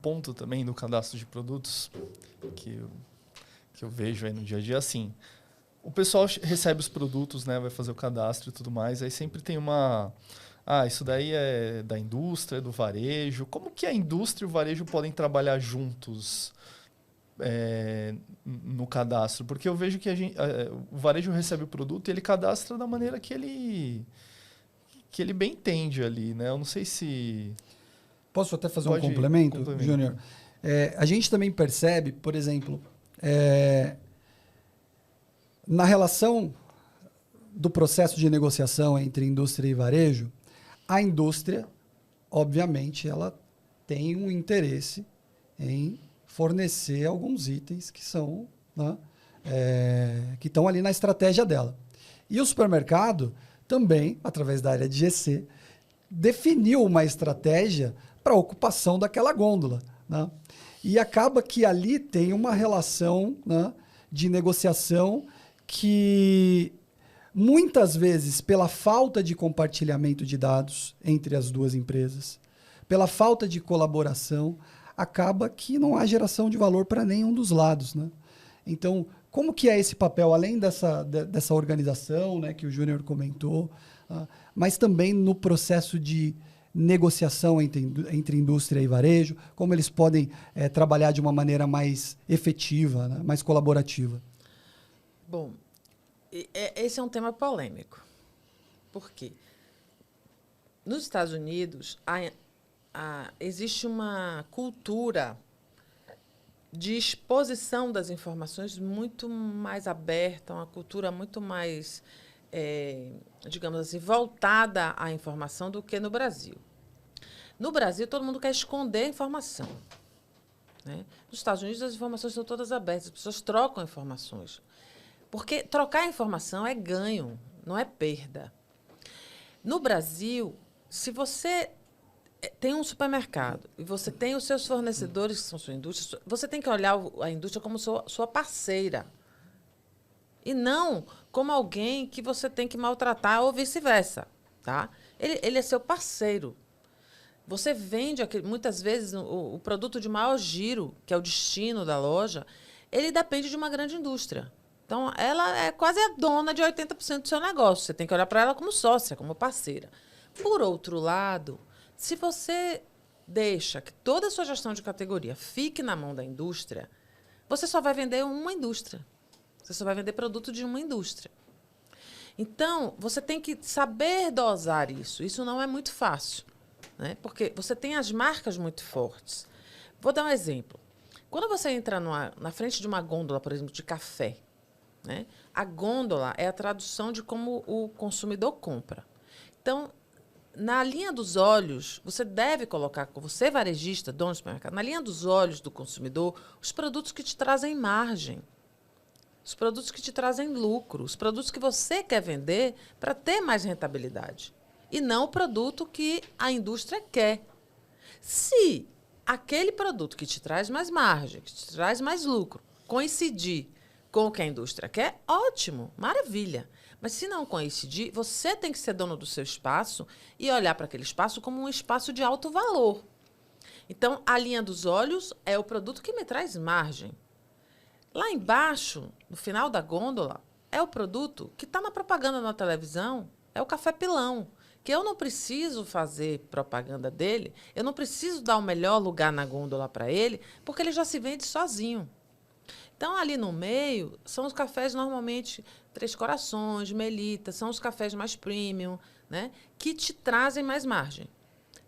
ponto também do cadastro de produtos que eu vejo aí no dia a dia, assim, o pessoal recebe os produtos, né, vai fazer o cadastro e tudo mais, aí sempre tem uma... Ah, isso daí é da indústria, do varejo. Como que a indústria e o varejo podem trabalhar juntos no cadastro? Porque eu vejo que o varejo recebe o produto e ele cadastra da maneira que ele bem entende ali, né? Eu não sei se... Posso até fazer um Pode complemento, complementar. Júnior? A gente também percebe, por exemplo, na relação do processo de negociação entre indústria e varejo, a indústria, obviamente, ela tem um interesse em fornecer alguns itens que são, né, que estão ali na estratégia dela. E o supermercado também, através da área de GC, definiu uma estratégia para a ocupação daquela gôndola, né? E acaba que ali tem uma relação, né, de negociação que muitas vezes, pela falta de compartilhamento de dados entre as duas empresas, pela falta de colaboração, acaba que não há geração de valor para nenhum dos lados, né? Então, como que é esse papel, além dessa organização, né, que o Júnior comentou, mas também no processo de negociação entre indústria e varejo, como eles podem trabalhar de uma maneira mais efetiva, né, mais colaborativa? Bom, esse é um tema polêmico. Por quê? Nos Estados Unidos, existe uma cultura de exposição das informações muito mais aberta, uma cultura muito mais, digamos assim, voltada à informação do que no Brasil. No Brasil, todo mundo quer esconder a informação, né? Nos Estados Unidos, as informações são todas abertas, as pessoas trocam informações. Porque trocar informação é ganho, não é perda. No Brasil, se você tem um supermercado e você tem os seus fornecedores, que são sua indústria, você tem que olhar a indústria como sua parceira. E não como alguém que você tem que maltratar ou vice-versa. Tá? Ele é seu parceiro. Você vende, muitas vezes, o produto de maior giro, que é o destino da loja, ele depende de uma grande indústria. Então, ela é quase a dona de 80% do seu negócio. Você tem que olhar para ela como sócia, como parceira. Por outro lado, se você deixa que toda a sua gestão de categoria fique na mão da indústria, você só vai vender uma indústria. Você só vai vender produto de uma indústria. Então, você tem que saber dosar isso. Isso não é muito fácil, né? Porque você tem as marcas muito fortes. Vou dar um exemplo. Quando você entra na frente de uma gôndola, por exemplo, de café, né? A gôndola é a tradução de como o consumidor compra. Então, na linha dos olhos, você deve colocar, você varejista, dono do supermercado, na linha dos olhos do consumidor, os produtos que te trazem margem, os produtos que te trazem lucro, os produtos que você quer vender para ter mais rentabilidade. E não o produto que a indústria quer. Se aquele produto que te traz mais margem, que te traz mais lucro, coincidir com o que a indústria quer, ótimo, maravilha. Mas se não coincidir, você tem que ser dono do seu espaço e olhar para aquele espaço como um espaço de alto valor. Então, a linha dos olhos é o produto que me traz margem. Lá embaixo, no final da gôndola, é o produto que está na propaganda na televisão, é o café pilão, que eu não preciso fazer propaganda dele, eu não preciso dar o melhor lugar na gôndola para ele, porque ele já se vende sozinho. Então, ali no meio, são os cafés, normalmente, Três Corações, Melita, são os cafés mais premium, né, que te trazem mais margem.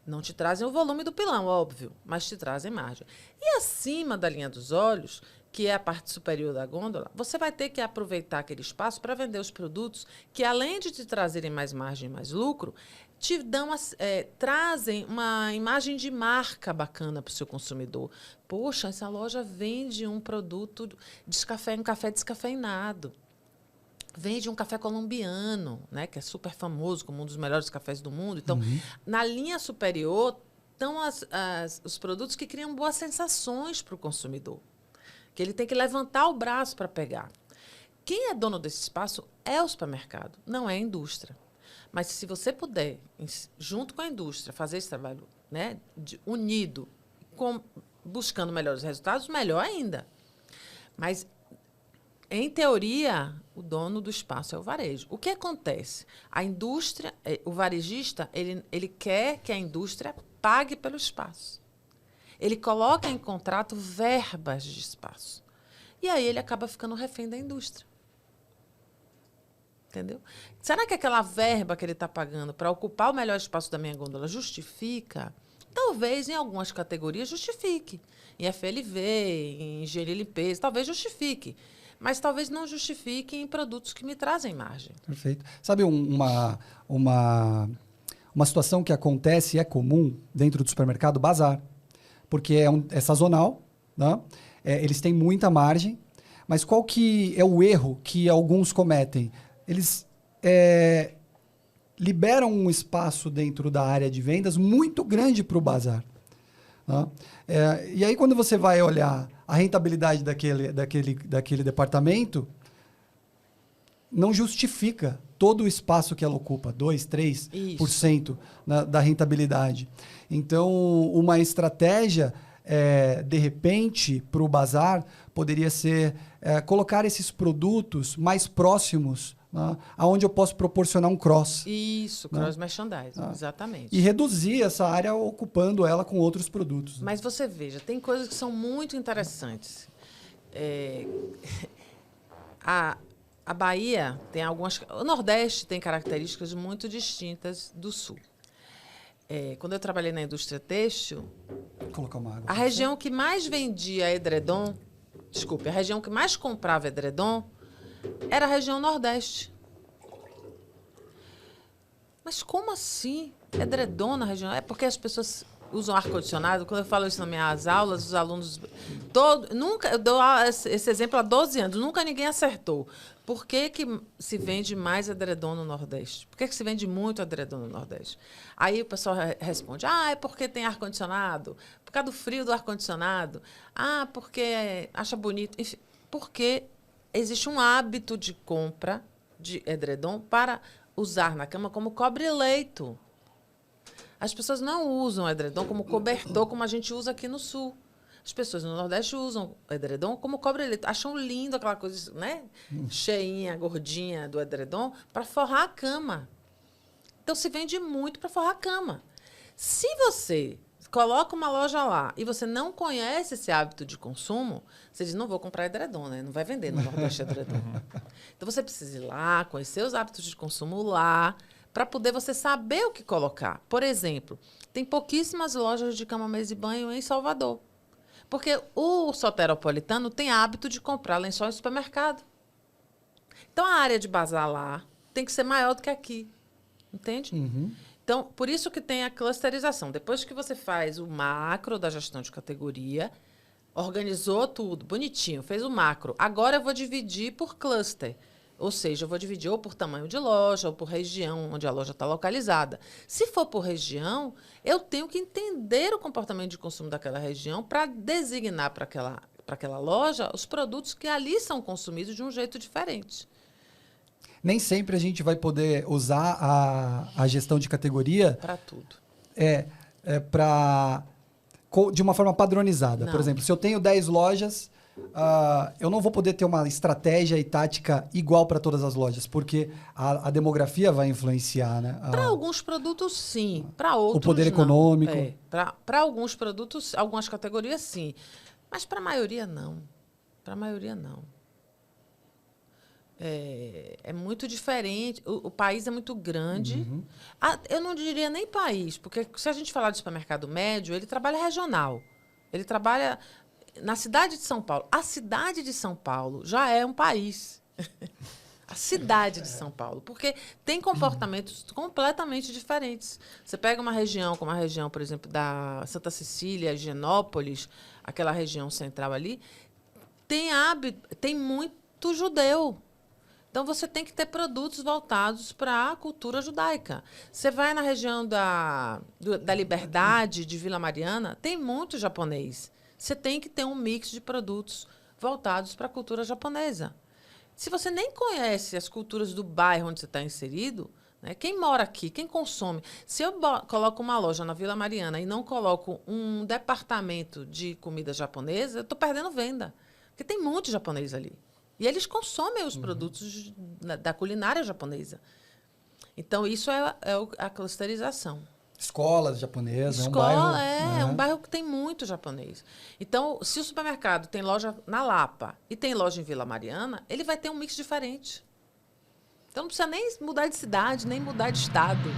Não te trazem o volume do pilão, óbvio, mas te trazem margem. E acima da linha dos olhos, que é a parte superior da gôndola, você vai ter que aproveitar aquele espaço para vender os produtos que, além de te trazerem mais margem e mais lucro, te trazem uma imagem de marca bacana para o seu consumidor. Poxa, essa loja vende um produto um café descafeinado. Vende um café colombiano, né, que é super famoso, como um dos melhores cafés do mundo. Então, na linha superior, estão os produtos que criam boas sensações para o consumidor, que ele tem que levantar o braço para pegar. Quem é dono desse espaço é o supermercado, não é a indústria. Mas se você puder, junto com a indústria, fazer esse trabalho, né, unido, buscando melhores resultados, melhor ainda. Mas, em teoria, o dono do espaço é o varejo. O que acontece? A indústria, o varejista, ele quer que a indústria pague pelo espaço. Ele coloca em contrato verbas de espaço. E aí ele acaba ficando refém da indústria. Entendeu? Será que aquela verba que ele está pagando para ocupar o melhor espaço da minha gôndola justifica? Talvez em algumas categorias justifique. Em FLV, em higiene e limpeza, talvez justifique. Mas talvez não justifique em produtos que me trazem margem. Perfeito. Sabe uma situação que acontece e é comum dentro do supermercado? Bazar. Porque é sazonal, né? Eles têm muita margem, mas qual que é o erro que alguns cometem? Eles liberam um espaço dentro da área de vendas muito grande para o bazar. Né? E aí, quando você vai olhar a rentabilidade daquele departamento, não justifica todo o espaço que ela ocupa, 2%, 3% da rentabilidade. Então, uma estratégia, de repente, para o bazar, poderia ser colocar esses produtos mais próximos, né, aonde eu posso proporcionar um cross. Isso, cross merchandising, exatamente. E reduzir essa área ocupando ela com outros produtos. Né? Mas você veja, tem coisas que são muito interessantes. A Bahia tem algumas... O Nordeste tem características muito distintas do Sul. Quando eu trabalhei na indústria têxtil, vou colocar uma água. A região que mais vendia edredom, a região que mais comprava edredom era a região Nordeste. Mas como assim? Edredom na região? É porque as pessoas usam ar-condicionado. Quando eu falo isso nas minhas aulas, os alunos... eu dou esse exemplo há 12 anos. Nunca ninguém acertou. Por que se vende mais edredom no Nordeste? Por que se vende muito edredom no Nordeste? Aí o pessoal responde, é porque tem ar-condicionado. Por causa do frio do ar-condicionado. Porque acha bonito. Enfim, porque existe um hábito de compra de edredom para usar na cama como cobre-leito. As pessoas não usam edredom como cobertor, como a gente usa aqui no Sul. As pessoas no Nordeste usam edredom como cobre-leito. Acham lindo aquela coisa, né? Cheinha, gordinha do edredom, para forrar a cama. Então, se vende muito para forrar a cama. Se você coloca uma loja lá e você não conhece esse hábito de consumo, você diz, não vou comprar edredom, né? Não vai vender no Nordeste edredom. Então, você precisa ir lá, conhecer os hábitos de consumo lá, para poder você saber o que colocar. Por exemplo, tem pouquíssimas lojas de cama, mesa e banho em Salvador. Porque o soteropolitano tem hábito de comprar lençol em supermercado. Então, a área de bazar lá tem que ser maior do que aqui. Entende? Uhum. Então, por isso que tem a clusterização. Depois que você faz o macro da gestão de categoria, organizou tudo, bonitinho, fez o macro. Agora eu vou dividir por cluster. Ou seja, eu vou dividir ou por tamanho de loja, ou por região onde a loja está localizada. Se for por região, eu tenho que entender o comportamento de consumo daquela região para designar para aquela loja os produtos que ali são consumidos de um jeito diferente. Nem sempre a gente vai poder usar a gestão de categoria... Para tudo. De uma forma padronizada. Não. Por exemplo, se eu tenho 10 lojas... eu não vou poder ter uma estratégia e tática igual para todas as lojas, porque a demografia vai influenciar, né? Para alguns produtos, sim. Para outros, o poder não. econômico. Para alguns produtos, algumas categorias, sim. Mas para a maioria, não. Para a maioria, não. É muito diferente. O país é muito grande. Uhum. Eu não diria nem país, porque se a gente falar de supermercado médio, ele trabalha regional. Ele trabalha... Na cidade de São Paulo. A cidade de São Paulo já é um país. A cidade de São Paulo. Porque tem comportamentos completamente diferentes. Você pega uma região, como a região, por exemplo, da Santa Cecília, Higienópolis, aquela região central ali, tem muito judeu. Então, você tem que ter produtos voltados para a cultura judaica. Você vai na região da Liberdade, de Vila Mariana, tem muito japonês. Você tem que ter um mix de produtos voltados para a cultura japonesa. Se você nem conhece as culturas do bairro onde você está inserido, Né? Quem mora aqui, quem consome. Se eu coloco uma loja na Vila Mariana e não coloco um departamento de comida japonesa, eu estou perdendo venda. Porque tem muito japonês ali. E eles consomem os produtos da culinária japonesa. Então, isso é a clusterização. Escolas japonesas, Escola, é um bairro que tem muito japonês. Então, se o supermercado tem loja na Lapa e tem loja em Vila Mariana, ele vai ter um mix diferente. Então, não precisa nem mudar de cidade, nem mudar de estado.